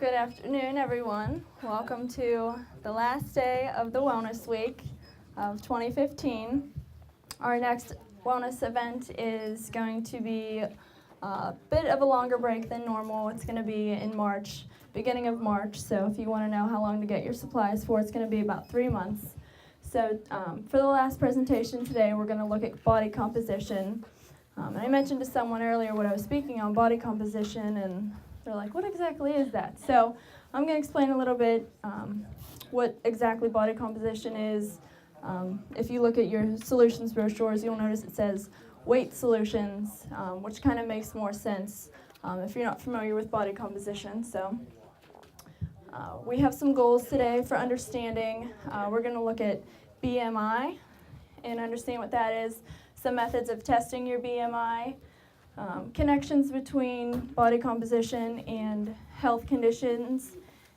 Good afternoon, everyone. Welcome to the last day of the Wellness Week of 2015. Our next wellness event is going to be a bit of a longer break than normal. It's going to be in March, beginning of March. So if you want to know how long to get your supplies for, it's going to be about 3 months. So for the last presentation today, we're going to look at body composition. And I mentioned to someone earlier what I was speaking on, body composition, and they're like, what exactly is that? So I'm going to explain a little bit what exactly body composition is. If you look at your solutions brochures, you'll notice it says weight solutions, which kind of makes more sense if you're not familiar with body composition. So we have some goals today for understanding. We're going to look at BMI and understand what that is, some methods of testing your BMI, connections between body composition and health conditions,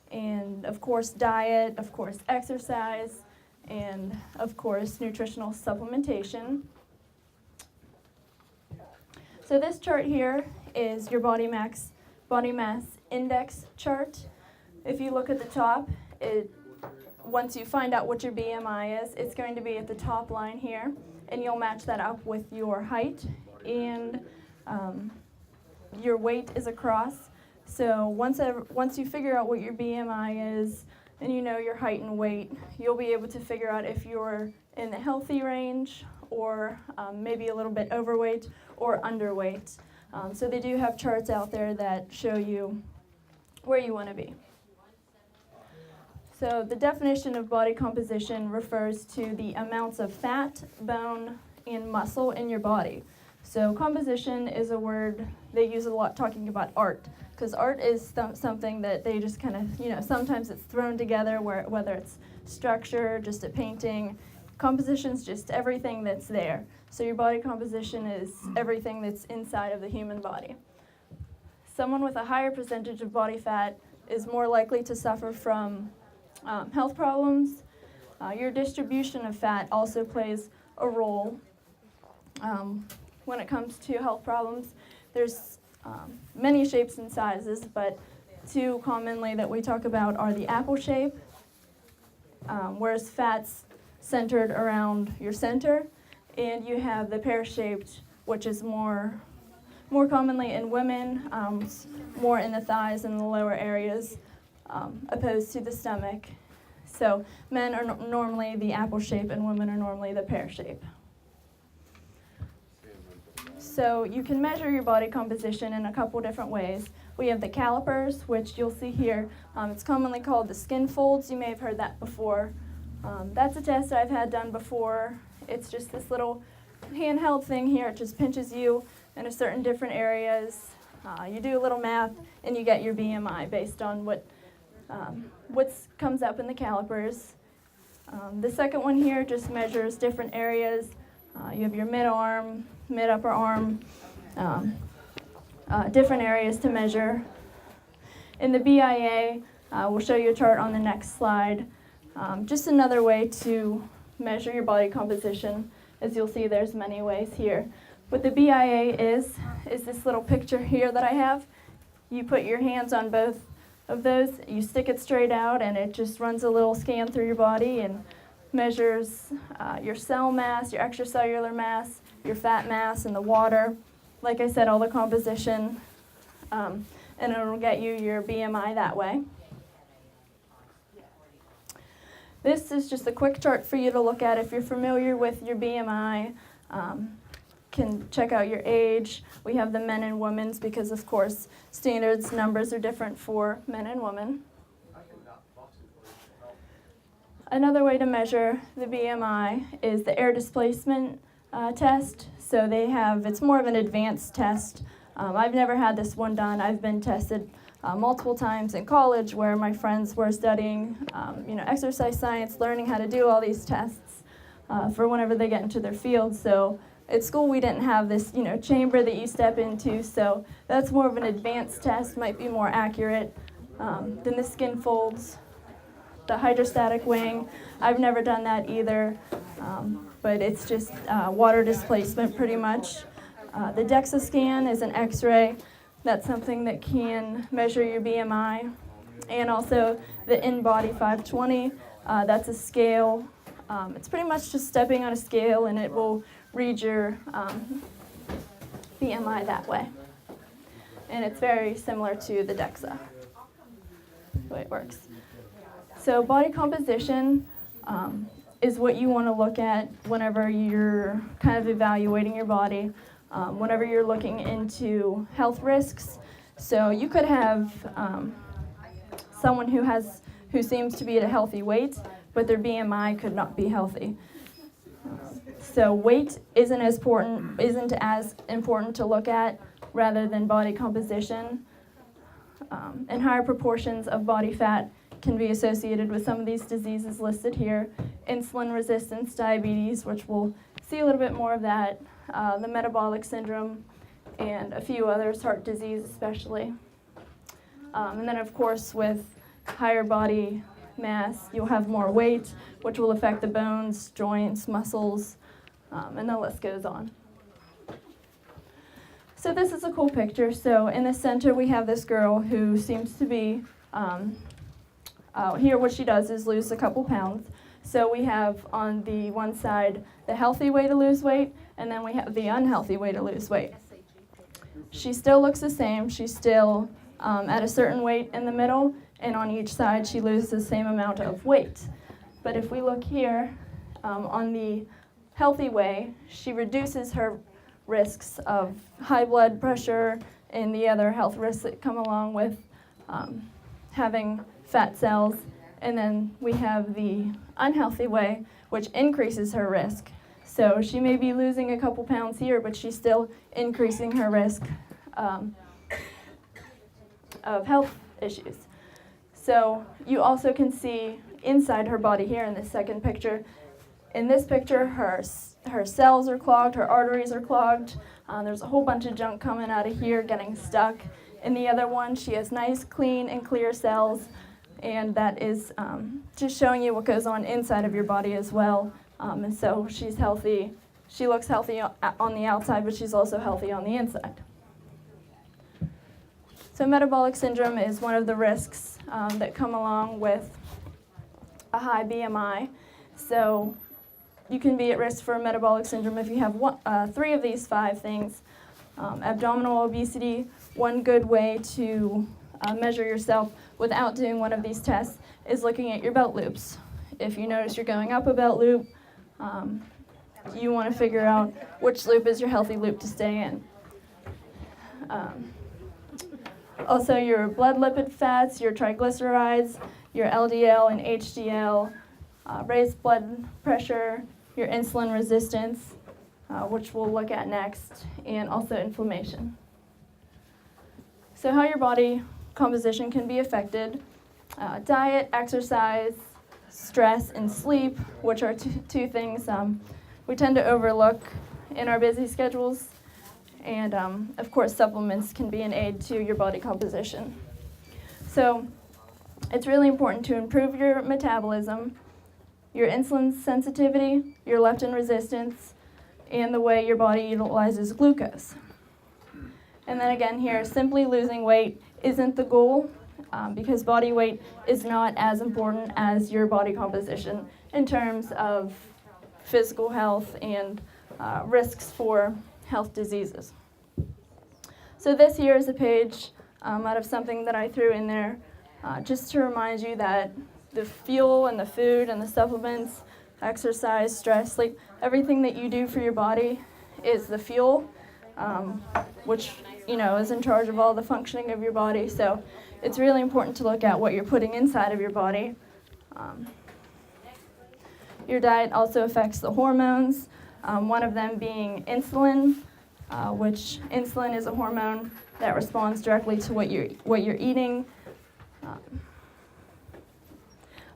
and of course diet, of course exercise, and of course nutritional supplementation. So this chart here is your body mass index chart. If you look at the top, once you find out what your BMI is, it's going to be at the top line here, and you'll match that up with your height, and your weight is across. So once you figure out what your BMI is and you know your height and weight, you'll be able to figure out if you're in the healthy range or maybe a little bit overweight or underweight. So they do have charts out there that show you where you want to be. So the definition of body composition refers to the amounts of fat, bone, and muscle in your body. So composition is a word they use a lot talking about art, because art is something that they just kind of, sometimes it's thrown together, whether it's structure, just a painting. Composition's just everything that's there. So your body composition is everything that's inside of the human body. Someone with a higher percentage of body fat is more likely to suffer from health problems. Your distribution of fat also plays a role. When it comes to health problems, there's many shapes and sizes, but two commonly that we talk about are the apple shape, whereas fat's centered around your center, and you have the pear-shaped, which is more commonly in women, more in the thighs and the lower areas, opposed to the stomach. So men are normally the apple shape and women are normally the pear shape. So you can measure your body composition in a couple different ways. We have the calipers, which you'll see here. It's commonly called the skin folds. You may have heard that before. That's a test I've had done before. It's just this little handheld thing here. It just pinches you in a certain different areas. You do a little math, and you get your BMI based on what comes up in the calipers. The second one here just measures different areas. You have your mid-arm, mid-upper arm, different areas to measure. In the BIA, we'll show you a chart on the next slide. Just another way to measure your body composition. As you'll see, there's many ways here. What the BIA is this little picture here that I have. You put your hands on both of those, you stick it straight out, and it just runs a little scan through your body and measures your cell mass, your extracellular mass, your fat mass, and the water. Like I said, all the composition, and it'll get you your BMI that way. This is just a quick chart for you to look at if you're familiar with your BMI. Can check out your age. We have the men and women's because, of course, standards numbers are different for men and women. Another way to measure the BMI is the Air Displacement Test. So it's more of an advanced test. I've never had this one done. I've been tested multiple times in college where my friends were studying exercise science, learning how to do all these tests for whenever they get into their field. So at school we didn't have this chamber that you step into, so that's more of an advanced test, might be more accurate than the skin folds. The hydrostatic weighing, I've never done that either, but it's just water displacement pretty much. The DEXA scan is an x-ray. That's something that can measure your BMI. and also the In-Body 520. That's a scale. It's pretty much just stepping on a scale, and it will read your BMI that way. And it's very similar to the DEXA, the way it works. So body composition is what you want to look at whenever you're kind of evaluating your body, whenever you're looking into health risks. So you could have someone who seems to be at a healthy weight, but their BMI could not be healthy. So weight isn't as important to look at rather than body composition. And higher proportions of body fat can be associated with some of these diseases listed here. Insulin resistance, diabetes, which we'll see a little bit more of that, the metabolic syndrome, and a few others, heart disease especially. And then of course with higher body mass, you'll have more weight, which will affect the bones, joints, muscles, and the list goes on. So this is a cool picture. So in the center we have this girl who seems to be, here what she does is lose a couple pounds. So we have on the one side the healthy way to lose weight, and then we have the unhealthy way to lose weight. She still looks the same. She's still at a certain weight in the middle, and on each side she loses the same amount of weight. But if we look here, on the healthy way, she reduces her risks of high blood pressure and the other health risks that come along with having fat cells. And then we have the unhealthy way, which increases her risk. So she may be losing a couple pounds here, but she's still increasing her risk of health issues. So you also can see inside her body here in this second picture. In this picture, her cells are clogged, her arteries are clogged. There's a whole bunch of junk coming out of here, getting stuck. In the other one, she has nice, clean, and clear cells. And that is just showing you what goes on inside of your body as well. And so she's healthy. She looks healthy on the outside, but she's also healthy on the inside. So metabolic syndrome is one of the risks that come along with a high BMI. So you can be at risk for metabolic syndrome if you have 3 of these 5 things. Abdominal obesity, one good way to measure yourself without doing one of these tests is looking at your belt loops. If you notice you're going up a belt loop, you want to figure out which loop is your healthy loop to stay in. Also your blood lipid fats, your triglycerides, your LDL and HDL, raised blood pressure, your insulin resistance, which we'll look at next, and also inflammation. So how your body composition can be affected: diet, exercise, stress, and sleep, which are two things we tend to overlook in our busy schedules. And of course, supplements can be an aid to your body composition. So it's really important to improve your metabolism, your insulin sensitivity, your leptin resistance, and the way your body utilizes glucose. And then again here, simply losing weight isn't the goal, because body weight is not as important as your body composition in terms of physical health and risks for health diseases. So this here is a page out of something that I threw in there just to remind you that the fuel and the food and the supplements, exercise, stress, sleep, everything that you do for your body is the fuel, which is in charge of all the functioning of your body. So it's really important to look at what you're putting inside of your body. Your diet also affects the hormones, one of them being insulin, which insulin is a hormone that responds directly to what you're eating.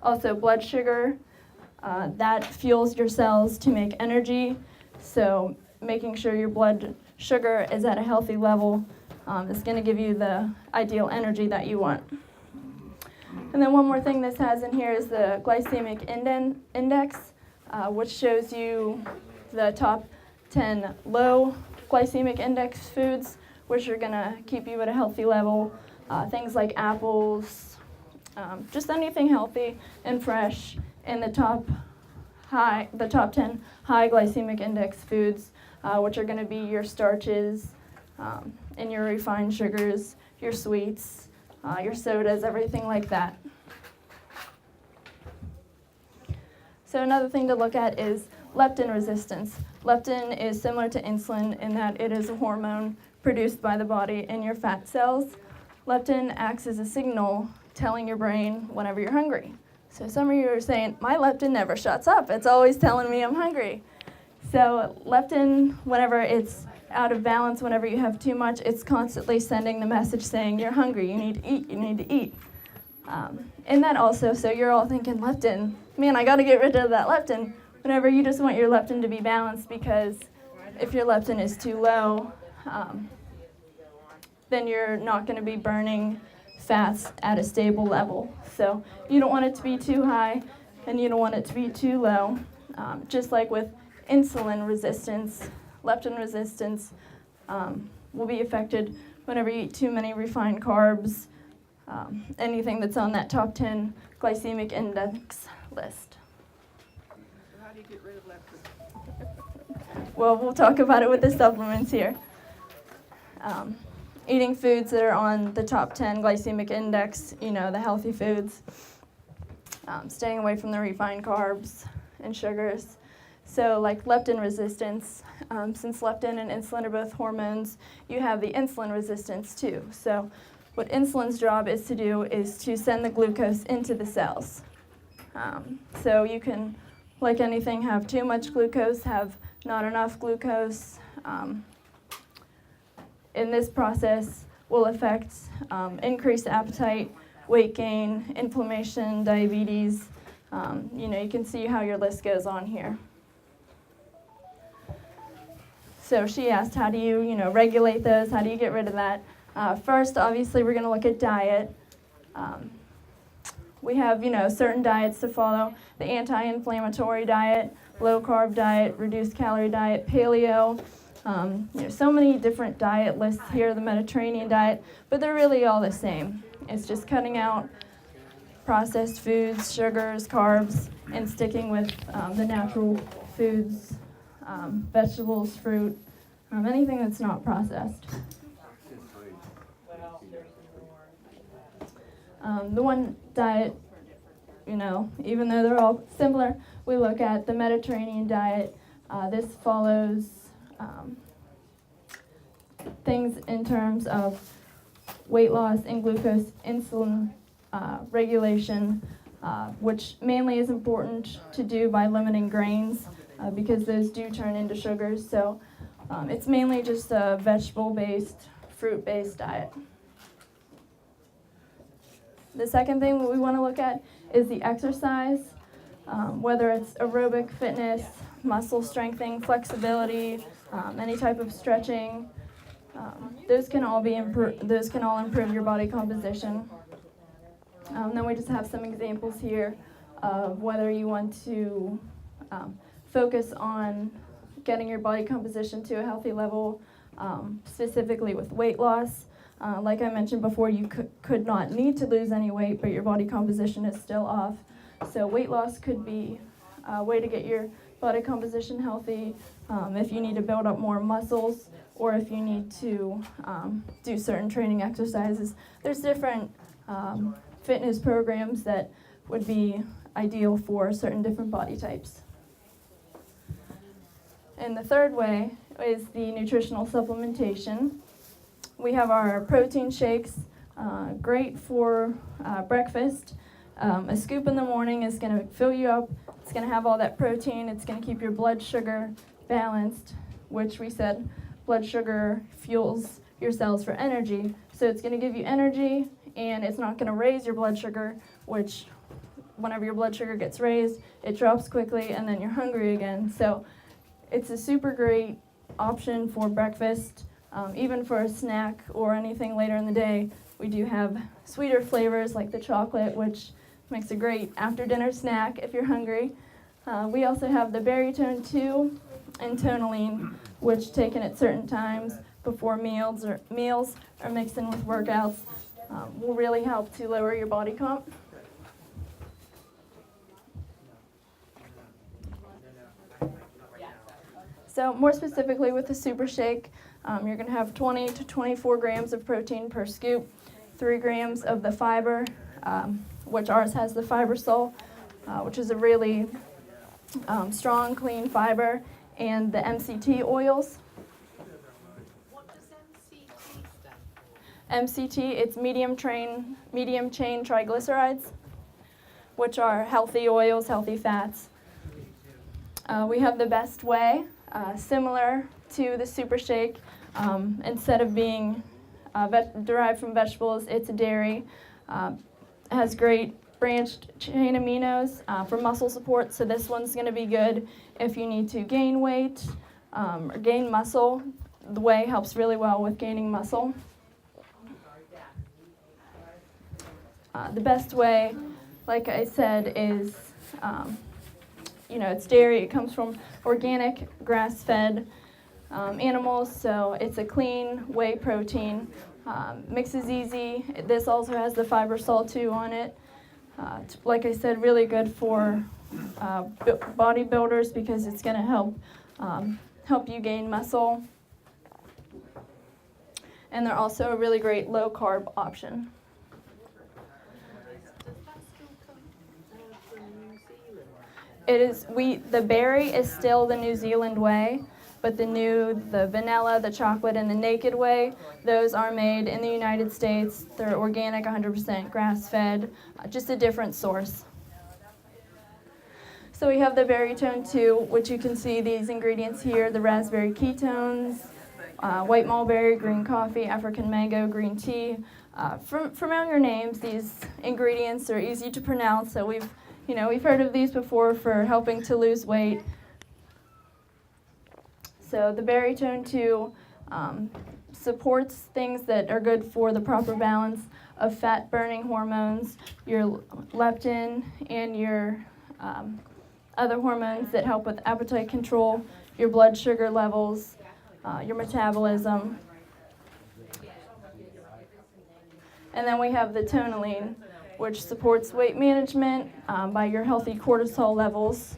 Also blood sugar, that fuels your cells to make energy. So making sure your blood sugar is at a healthy level is going to give you the ideal energy that you want. And then one more thing this has in here is the glycemic index, which shows you the top 10 low glycemic index foods, which are going to keep you at a healthy level. Things like apples, just anything healthy and fresh in the top 10 high glycemic index foods, which are going to be your starches and your refined sugars, your sweets, your sodas, everything like that. So another thing to look at is leptin resistance. Leptin is similar to insulin in that it is a hormone produced by the body in your fat cells. Leptin acts as a signal telling your brain whenever you're hungry. So some of you are saying, my leptin never shuts up. It's always telling me I'm hungry. So leptin, whenever it's out of balance, whenever you have too much, it's constantly sending the message saying you're hungry, you need to eat, you need to eat. And that also, so you're all thinking leptin, man, I got to get rid of that leptin. Whenever you just want your leptin to be balanced, because if your leptin is too low, then you're not going to be burning fats at a stable level. So you don't want it to be too high, and you don't want it to be too low. Just like with insulin resistance, leptin resistance will be affected whenever you eat too many refined carbs, anything that's on that top 10 glycemic index list. So how do you get rid of leptin? Well, we'll talk about it with the supplements here. Eating foods that are on the top 10 glycemic index, the healthy foods. Staying away from the refined carbs and sugars. So like leptin resistance, since leptin and insulin are both hormones, you have the insulin resistance too. So what insulin's job is to do is to send the glucose into the cells. So you can, like anything, have too much glucose, have not enough glucose. In this process will affect increased appetite, weight gain, inflammation, diabetes. You can see how your list goes on here. So she asked, how do you, regulate those? How do you get rid of that? First, obviously, we're going to look at diet. We have, certain diets to follow. The anti-inflammatory diet, low-carb diet, reduced-calorie diet, paleo. So many different diet lists here, the Mediterranean diet, but they're really all the same. It's just cutting out processed foods, sugars, carbs, and sticking with the natural foods, vegetables, fruit, anything that's not processed. The one diet, even though they're all similar, we look at the Mediterranean diet. This follows things in terms of weight loss and glucose insulin regulation, which mainly is important to do by limiting grains because those do turn into sugars. So it's mainly just a vegetable-based, fruit-based diet. The second thing we want to look at is the exercise, whether it's aerobic fitness, muscle strengthening, flexibility, any type of stretching. Those can all improve your body composition. Then we just have some examples here of whether you want to focus on getting your body composition to a healthy level, specifically with weight loss. Like I mentioned before, you could not need to lose any weight, but your body composition is still off. So weight loss could be a way to get your body composition healthy, if you need to build up more muscles, or if you need to do certain training exercises. There's different fitness programs that would be ideal for certain different body types. And the third way is the nutritional supplementation. We have our protein shakes, great for breakfast. A scoop in the morning is going to fill you up. It's going to have all that protein. It's going to keep your blood sugar balanced, which we said blood sugar fuels your cells for energy. So it's going to give you energy, and it's not going to raise your blood sugar, which whenever your blood sugar gets raised, it drops quickly, and then you're hungry again. So it's a super great option for breakfast, even for a snack or anything later in the day. We do have sweeter flavors like the chocolate, which makes a great after-dinner snack if you're hungry. We also have the Berrytone 2 and Tonaline, which taken at certain times before meals or mixed in with workouts will really help to lower your body comp. So more specifically with the Super Shake, you're going to have 20 to 24 grams of protein per scoop, 3 grams of the fiber, which ours has the fiber sol, which is a really strong, clean fiber, and the MCT oils. What does MCT stand for? MCT, it's medium chain triglycerides, which are healthy oils, healthy fats. We have the Best Whey, similar to the Super Shake. Instead of being derived from vegetables, it's a dairy. It has great branched chain aminos for muscle support, so this one's going to be good if you need to gain weight or gain muscle. The whey helps really well with gaining muscle. The Best Whey, like I said, is, it's dairy. It comes from organic, grass-fed animals, so it's a clean whey protein. Mixes easy. This also has the fiber sol too on it. Like I said, really good for bodybuilders because it's going to help you gain muscle. And they're also a really great low-carb option. Does that still come from New Zealand? It is the berry is still the New Zealand whey, but the vanilla, the chocolate, and the naked whey, those are made in the United States. They're organic, 100% grass-fed, just a different source. So we have the Berry Tone 2, which you can see these ingredients here, the raspberry ketones, white mulberry, green coffee, African mango, green tea. From your names, these ingredients are easy to pronounce, so we've heard of these before for helping to lose weight. So the Berry Tone 2 supports things that are good for the proper balance of fat-burning hormones, your leptin, and your other hormones that help with appetite control, your blood sugar levels, your metabolism. And then we have the Tonaline, which supports weight management by your healthy cortisol levels.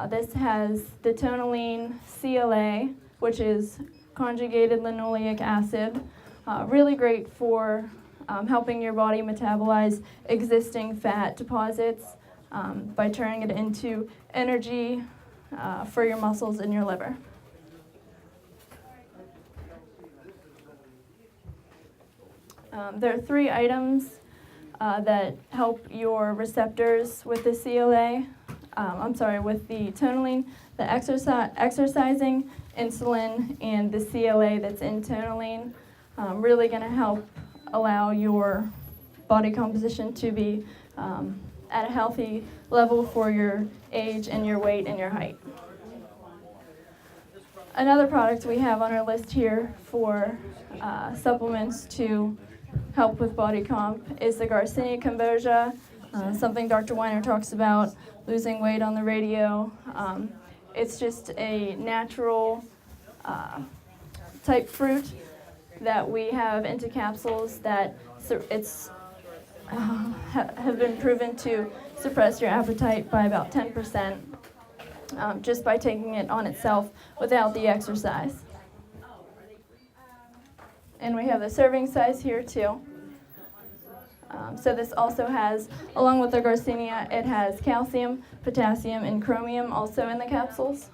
This has the Tonaline CLA, which is conjugated linoleic acid. Really great for helping your body metabolize existing fat deposits by turning it into energy for your muscles and your liver. There are 3 items that help your receptors with the CLA. With the Tonaline, the exercising, insulin, and the CLA that's in Tonaline. Really going to help allow your body composition to be at a healthy level for your age and your weight and your height. Another product we have on our list here for supplements to help with body comp is the Garcinia Cambogia, something Dr. Weiner talks about, losing weight on the radio. It's just a natural type fruit that we have into capsules that have been proven to suppress your appetite by about 10% just by taking it on itself without the exercise. And we have the serving size here too. So this also has, along with the Garcinia, it has calcium, potassium, and chromium also in the capsules.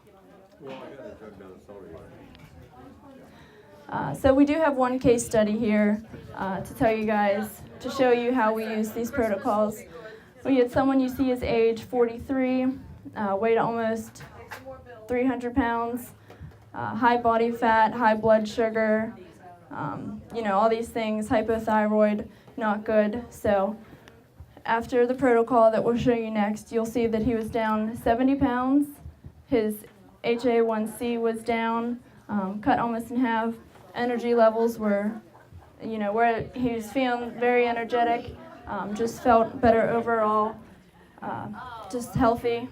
So we do have one case study here to tell you guys, to show you how we use these protocols. We had someone you see his age 43, weighed almost 300 pounds, high body fat, high blood sugar, all these things, hypothyroid, not good. So after the protocol that we'll show you next, you'll see that he was down 70 pounds. His HA1C was down, cut almost in half. Energy levels were, where he was feeling very energetic, just felt better overall, just healthy.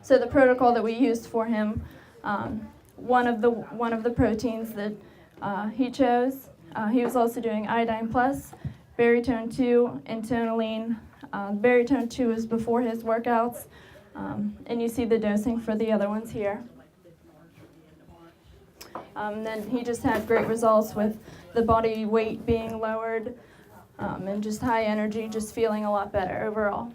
So the protocol that we used for him, one of the proteins that he chose, he was also doing iodine plus, Berry Tone 2, and Tonaline. Berry Tone 2 was before his workouts. And you see the dosing for the other ones here. Then he just had great results with the body weight being lowered and just high energy, just feeling a lot better overall.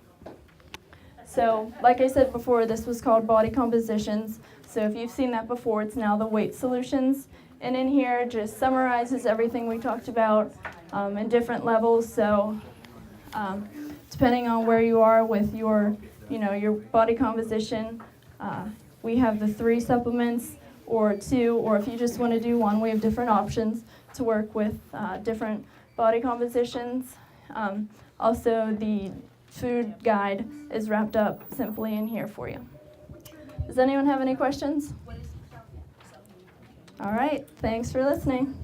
So, like I said before, this was called body compositions. So if you've seen that before, it's now the weight solutions. And in here, just summarizes everything we talked about in different levels. So depending on where you are with your body composition, we have the 3 supplements or 2, or if you just want to do 1, we have different options to work with different body compositions. Also, the food guide is wrapped up simply in here for you. Does anyone have any questions? All right, thanks for listening.